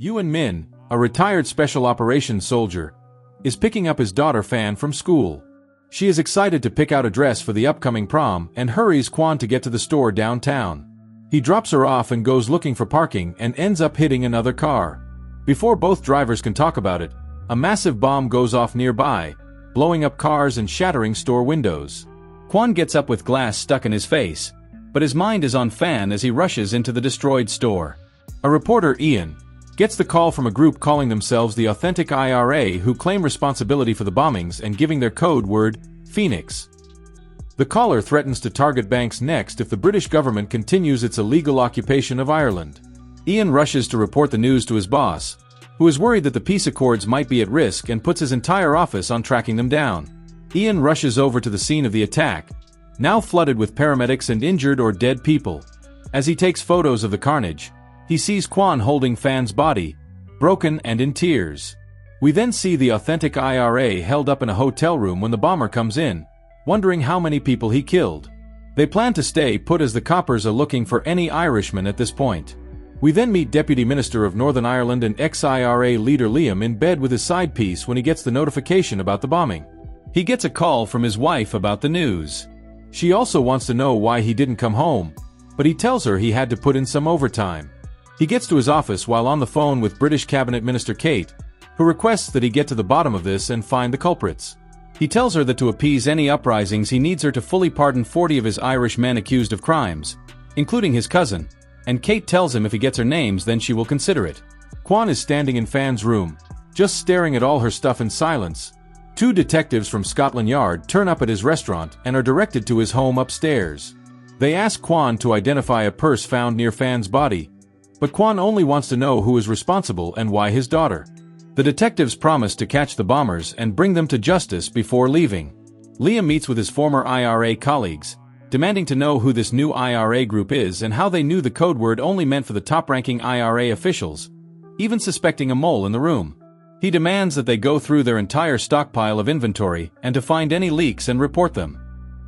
Yuan Min, a retired special operations soldier, is picking up his daughter Fan from school. She is excited to pick out a dress for the upcoming prom and hurries Quan to get to the store downtown. He drops her off and goes looking for parking and ends up hitting another car. Before both drivers can talk about it, a massive bomb goes off nearby, blowing up cars and shattering store windows. Quan gets up with glass stuck in his face, but his mind is on Fan as he rushes into the destroyed store. A reporter, Ian, gets the call from a group calling themselves the Authentic IRA who claim responsibility for the bombings and giving their code word, Phoenix. The caller threatens to target banks next if the British government continues its illegal occupation of Ireland. Ian rushes to report the news to his boss, who is worried that the peace accords might be at risk and puts his entire office on tracking them down. Ian rushes over to the scene of the attack, now flooded with paramedics and injured or dead people. As he takes photos of the carnage, he sees Quan holding Fan's body, broken and in tears. We then see the Authentic IRA held up in a hotel room when the bomber comes in, wondering how many people he killed. They plan to stay put as the coppers are looking for any Irishmen at this point. We then meet Deputy Minister of Northern Ireland and ex-IRA leader Liam in bed with his side piece when he gets the notification about the bombing. He gets a call from his wife about the news. She also wants to know why he didn't come home, but he tells her he had to put in some overtime. He gets to his office while on the phone with British Cabinet Minister Kate, who requests that he get to the bottom of this and find the culprits. He tells her that to appease any uprisings he needs her to fully pardon 40 of his Irish men accused of crimes, including his cousin, and Kate tells him if he gets her names then she will consider it. Quan is standing in Fan's room, just staring at all her stuff in silence. Two detectives from Scotland Yard turn up at his restaurant and are directed to his home upstairs. They ask Quan to identify a purse found near Fan's body, but Quan only wants to know who is responsible and why his daughter. The detectives promise to catch the bombers and bring them to justice before leaving. Liam meets with his former IRA colleagues, demanding to know who this new IRA group is and how they knew the code word only meant for the top-ranking IRA officials, even suspecting a mole in the room. He demands that they go through their entire stockpile of inventory and to find any leaks and report them.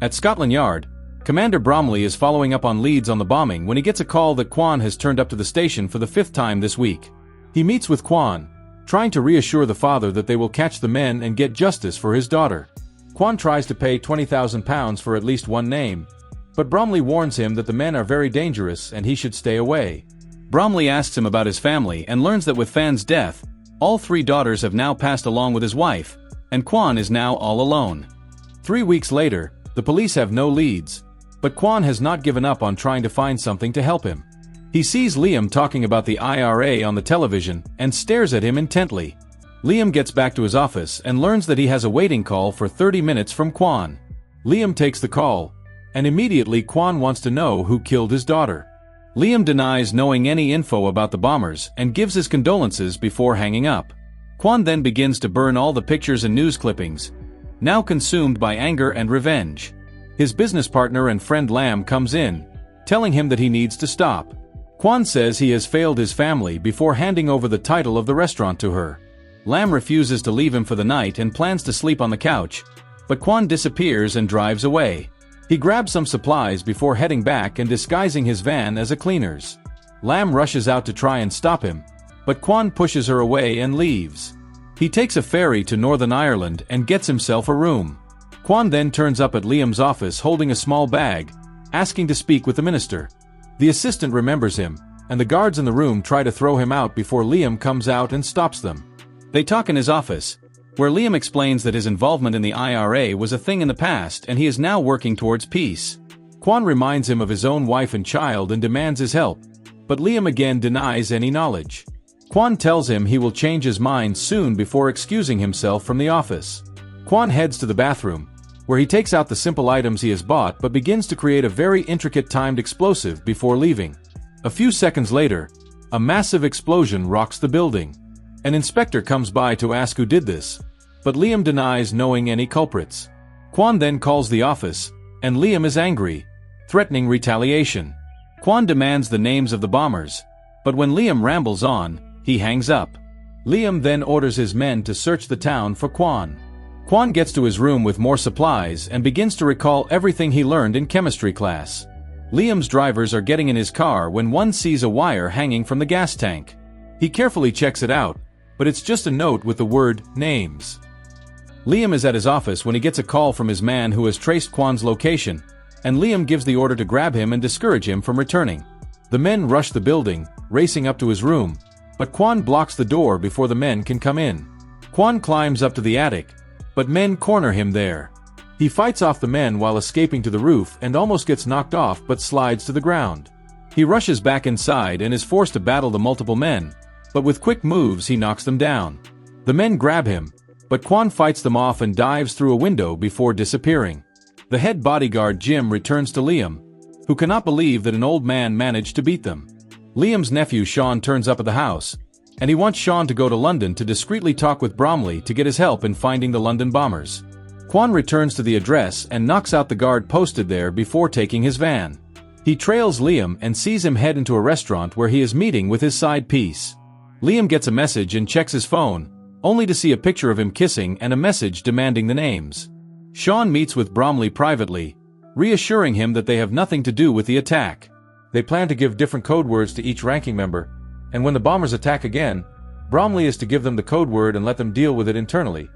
At Scotland Yard, Commander Bromley is following up on leads on the bombing when he gets a call that Quan has turned up to the station for the 5th time this week. He meets with Quan, trying to reassure the father that they will catch the men and get justice for his daughter. Quan tries to pay £20,000 for at least one name, but Bromley warns him that the men are very dangerous and he should stay away. Bromley asks him about his family and learns that with Fan's death, all 3 daughters have now passed along with his wife, and Quan is now all alone. 3 weeks later, the police have no leads, but Quan has not given up on trying to find something to help him. He sees Liam talking about the IRA on the television and stares at him intently. Liam gets back to his office and learns that he has a waiting call for 30 minutes from Quan. Liam takes the call, and immediately Quan wants to know who killed his daughter. Liam denies knowing any info about the bombers and gives his condolences before hanging up. Quan then begins to burn all the pictures and news clippings, now consumed by anger and revenge. His business partner and friend Lam comes in, telling him that he needs to stop. Quan says he has failed his family before handing over the title of the restaurant to her. Lam refuses to leave him for the night and plans to sleep on the couch, but Quan disappears and drives away. He grabs some supplies before heading back and disguising his van as a cleaner's. Lam rushes out to try and stop him, but Quan pushes her away and leaves. He takes a ferry to Northern Ireland and gets himself a room. Quan then turns up at Liam's office holding a small bag, asking to speak with the minister. The assistant remembers him, and the guards in the room try to throw him out before Liam comes out and stops them. They talk in his office, where Liam explains that his involvement in the IRA was a thing in the past and he is now working towards peace. Quan reminds him of his own wife and child and demands his help, but Liam again denies any knowledge. Quan tells him he will change his mind soon before excusing himself from the office. Quan heads to the bathroom, where he takes out the simple items he has bought but begins to create a very intricate timed explosive before leaving. A few seconds later, a massive explosion rocks the building. An inspector comes by to ask who did this, but Liam denies knowing any culprits. Quan then calls the office, and Liam is angry, threatening retaliation. Quan demands the names of the bombers, but when Liam rambles on, he hangs up. Liam then orders his men to search the town for Quan. Quan gets to his room with more supplies and begins to recall everything he learned in chemistry class. Liam's drivers are getting in his car when one sees a wire hanging from the gas tank. He carefully checks it out, but it's just a note with the word names. Liam is at his office when he gets a call from his man who has traced Kwan's location, and Liam gives the order to grab him and discourage him from returning. The men rush the building, racing up to his room, but Kwan blocks the door before the men can come in. Kwan climbs up to the attic, but men corner him there. He fights off the men while escaping to the roof and almost gets knocked off but slides to the ground. He rushes back inside and is forced to battle the multiple men, but with quick moves he knocks them down. The men grab him, but Kwan fights them off and dives through a window before disappearing. The head bodyguard Jim returns to Liam, who cannot believe that an old man managed to beat them. Liam's nephew Sean turns up at the house, and he wants Sean to go to London to discreetly talk with Bromley to get his help in finding the London bombers. Kwan returns to the address and knocks out the guard posted there before taking his van. He trails Liam and sees him head into a restaurant where he is meeting with his side piece. Liam gets a message and checks his phone, only to see a picture of him kissing and a message demanding the names. Sean meets with Bromley privately, reassuring him that they have nothing to do with the attack. They plan to give different code words to each ranking member, and when the bombers attack again, Bromley is to give them the code word and let them deal with it internally.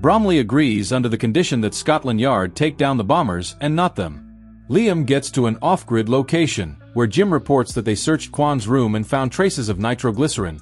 Bromley agrees under the condition that Scotland Yard take down the bombers and not them. Liam gets to an off-grid location, where Jim reports that they searched Kwan's room and found traces of nitroglycerin,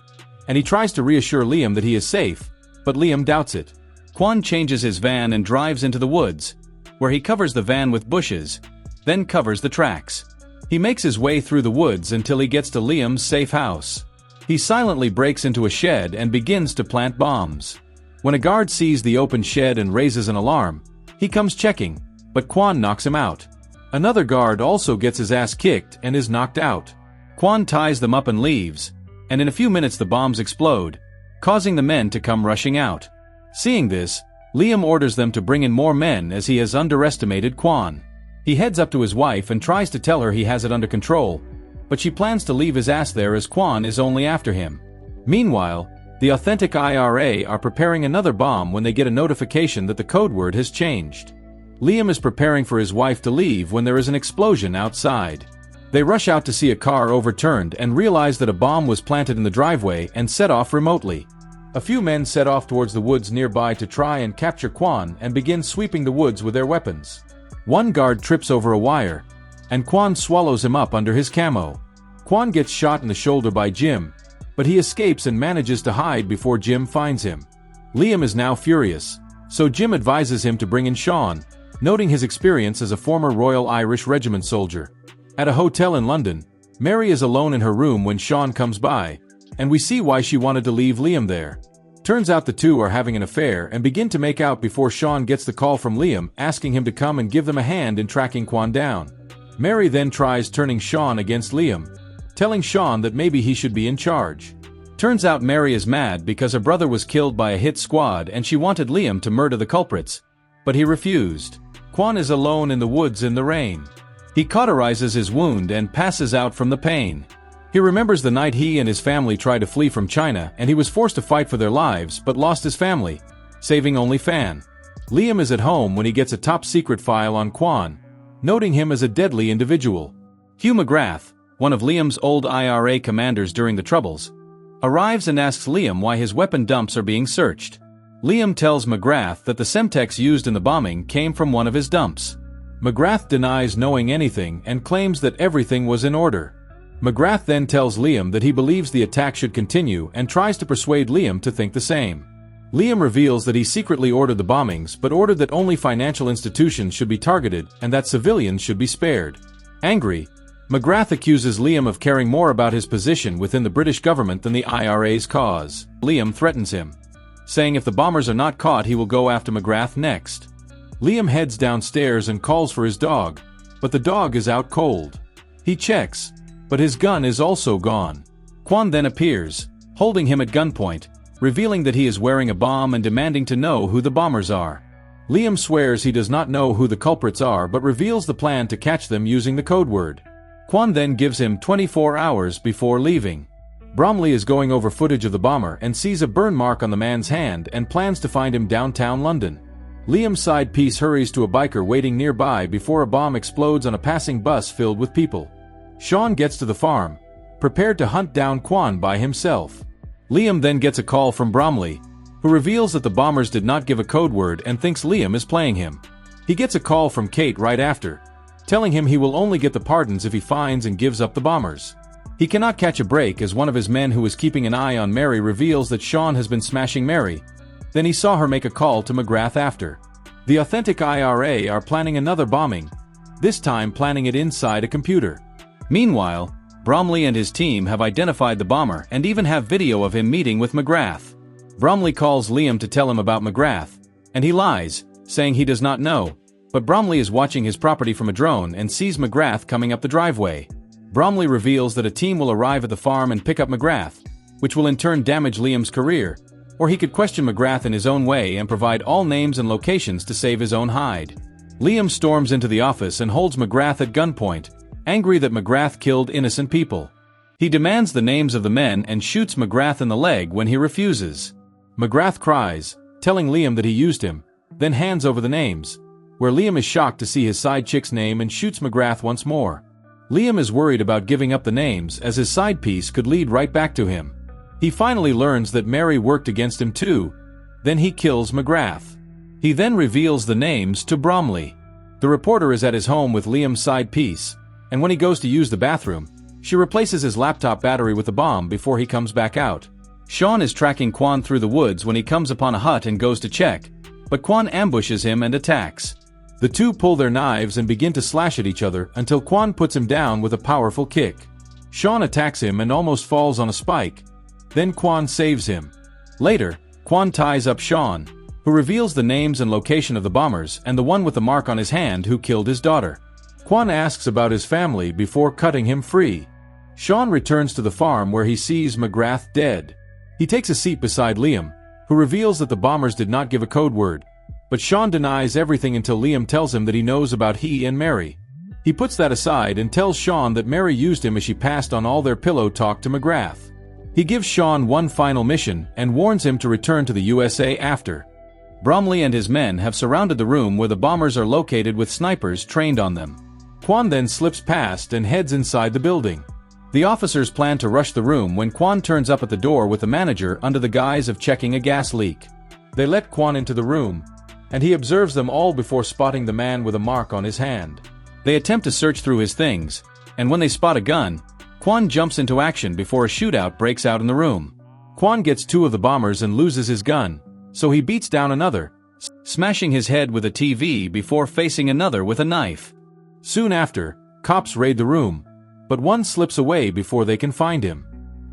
and he tries to reassure Liam that he is safe, but Liam doubts it. Kwan changes his van and drives into the woods, where he covers the van with bushes, then covers the tracks. He makes his way through the woods until he gets to Liam's safe house. He silently breaks into a shed and begins to plant bombs. When a guard sees the open shed and raises an alarm, he comes checking, but Kwan knocks him out. Another guard also gets his ass kicked and is knocked out. Kwan ties them up and leaves, and in a few minutes the bombs explode, causing the men to come rushing out. Seeing this, Liam orders them to bring in more men as he has underestimated Kwan. He heads up to his wife and tries to tell her he has it under control, but she plans to leave his ass there as Kwan is only after him. Meanwhile, the authentic IRA are preparing another bomb when they get a notification that the code word has changed. Liam is preparing for his wife to leave when there is an explosion outside. They rush out to see a car overturned and realize that a bomb was planted in the driveway and set off remotely. A few men set off towards the woods nearby to try and capture Kwan and begin sweeping the woods with their weapons. One guard trips over a wire, and Kwan swallows him up under his camo. Kwan gets shot in the shoulder by Jim, but he escapes and manages to hide before Jim finds him. Liam is now furious, so Jim advises him to bring in Sean, noting his experience as a former Royal Irish Regiment soldier. At a hotel in London, Mary is alone in her room when Sean comes by, and we see why she wanted to leave Liam there. Turns out the two are having an affair and begin to make out before Sean gets the call from Liam asking him to come and give them a hand in tracking Kwan down. Mary then tries turning Sean against Liam, telling Sean that maybe he should be in charge. Turns out Mary is mad because her brother was killed by a hit squad and she wanted Liam to murder the culprits, but he refused. Kwan is alone in the woods in the rain. He cauterizes his wound and passes out from the pain. He remembers the night he and his family tried to flee from China and he was forced to fight for their lives but lost his family, saving only Fan. Liam is at home when he gets a top-secret file on Kwan, noting him as a deadly individual. Hugh McGrath, one of Liam's old IRA commanders during the Troubles, arrives and asks Liam why his weapon dumps are being searched. Liam tells McGrath that the Semtex used in the bombing came from one of his dumps. McGrath denies knowing anything and claims that everything was in order. McGrath then tells Liam that he believes the attack should continue and tries to persuade Liam to think the same. Liam reveals that he secretly ordered the bombings but ordered that only financial institutions should be targeted and that civilians should be spared. Angry, McGrath accuses Liam of caring more about his position within the British government than the IRA's cause. Liam threatens him, saying if the bombers are not caught he will go after McGrath next. Liam heads downstairs and calls for his dog, but the dog is out cold. He checks, but his gun is also gone. Kwan then appears, holding him at gunpoint, revealing that he is wearing a bomb and demanding to know who the bombers are. Liam swears he does not know who the culprits are but reveals the plan to catch them using the code word. Kwan then gives him 24 hours before leaving. Bromley is going over footage of the bomber and sees a burn mark on the man's hand and plans to find him downtown London. Liam's side piece hurries to a biker waiting nearby before a bomb explodes on a passing bus filled with people. Sean gets to the farm, prepared to hunt down Kwan by himself. Liam then gets a call from Bromley, who reveals that the bombers did not give a code word and thinks Liam is playing him. He gets a call from Kate right after, telling him he will only get the pardons if he finds and gives up the bombers. He cannot catch a break as one of his men who is keeping an eye on Mary reveals that Sean has been smashing Mary. Then he saw her make a call to McGrath after. The authentic IRA are planning another bombing, this time planning it inside a computer. Meanwhile, Bromley and his team have identified the bomber and even have video of him meeting with McGrath. Bromley calls Liam to tell him about McGrath, and he lies, saying he does not know, but Bromley is watching his property from a drone and sees McGrath coming up the driveway. Bromley reveals that a team will arrive at the farm and pick up McGrath, which will in turn damage Liam's career, or he could question McGrath in his own way and provide all names and locations to save his own hide. Liam storms into the office and holds McGrath at gunpoint, angry that McGrath killed innocent people. He demands the names of the men and shoots McGrath in the leg when he refuses. McGrath cries, telling Liam that he used him, then hands over the names, where Liam is shocked to see his side chick's name and shoots McGrath once more. Liam is worried about giving up the names as his side piece could lead right back to him. He finally learns that Mary worked against him too, then he kills McGrath. He then reveals the names to Bromley. The reporter is at his home with Liam's side piece, and when he goes to use the bathroom, she replaces his laptop battery with the bomb before he comes back out. Sean is tracking Quan through the woods when he comes upon a hut and goes to check, but Quan ambushes him and attacks. The two pull their knives and begin to slash at each other until Quan puts him down with a powerful kick. Sean attacks him and almost falls on a spike. Then Quan saves him. Later, Quan ties up Sean, who reveals the names and location of the bombers and the one with the mark on his hand who killed his daughter. Quan asks about his family before cutting him free. Sean returns to the farm where he sees McGrath dead. He takes a seat beside Liam, who reveals that the bombers did not give a code word, but Sean denies everything until Liam tells him that he knows about he and Mary. He puts that aside and tells Sean that Mary used him as she passed on all their pillow talk to McGrath. He gives Sean one final mission and warns him to return to the USA after. Bromley and his men have surrounded the room where the bombers are located with snipers trained on them. Quan then slips past and heads inside the building. The officers plan to rush the room when Quan turns up at the door with the manager under the guise of checking a gas leak. They let Quan into the room, and he observes them all before spotting the man with a mark on his hand. They attempt to search through his things, and when they spot a gun, Quan jumps into action before a shootout breaks out in the room. Quan gets two of the bombers and loses his gun, so he beats down another, smashing his head with a TV before facing another with a knife. Soon after, cops raid the room, but one slips away before they can find him.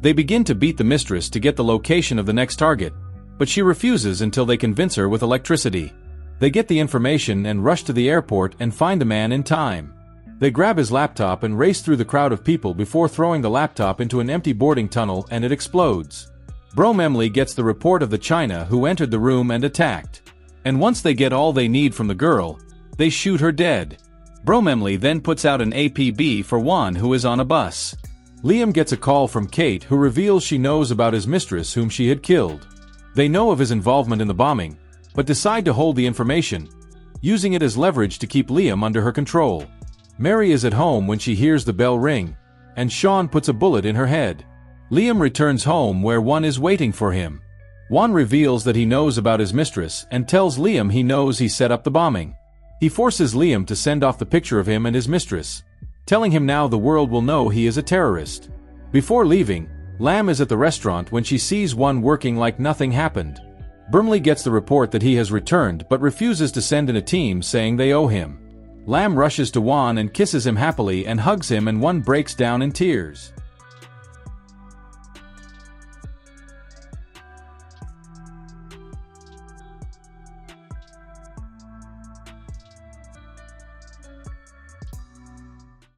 They begin to beat the mistress to get the location of the next target, but she refuses until they convince her with electricity. They get the information and rush to the airport and find the man in time. They grab his laptop and race through the crowd of people before throwing the laptop into an empty boarding tunnel and it explodes. Bromley gets the report of the China who entered the room and attacked. And once they get all they need from the girl, they shoot her dead. Bromley then puts out an APB for Juan who is on a bus. Liam gets a call from Kate who reveals she knows about his mistress whom she had killed. They know of his involvement in the bombing, but decide to hold the information, using it as leverage to keep Liam under her control. Mary is at home when she hears the bell ring, and Sean puts a bullet in her head. Liam returns home where Juan is waiting for him. Juan reveals that he knows about his mistress and tells Liam he knows he set up the bombing. He forces Liam to send off the picture of him and his mistress, telling him now the world will know he is a terrorist. Before leaving, Lam is at the restaurant when she sees Juan working like nothing happened. Bromley gets the report that he has returned but refuses to send in a team saying they owe him. Lam rushes to Juan and kisses him happily and hugs him and Juan breaks down in tears.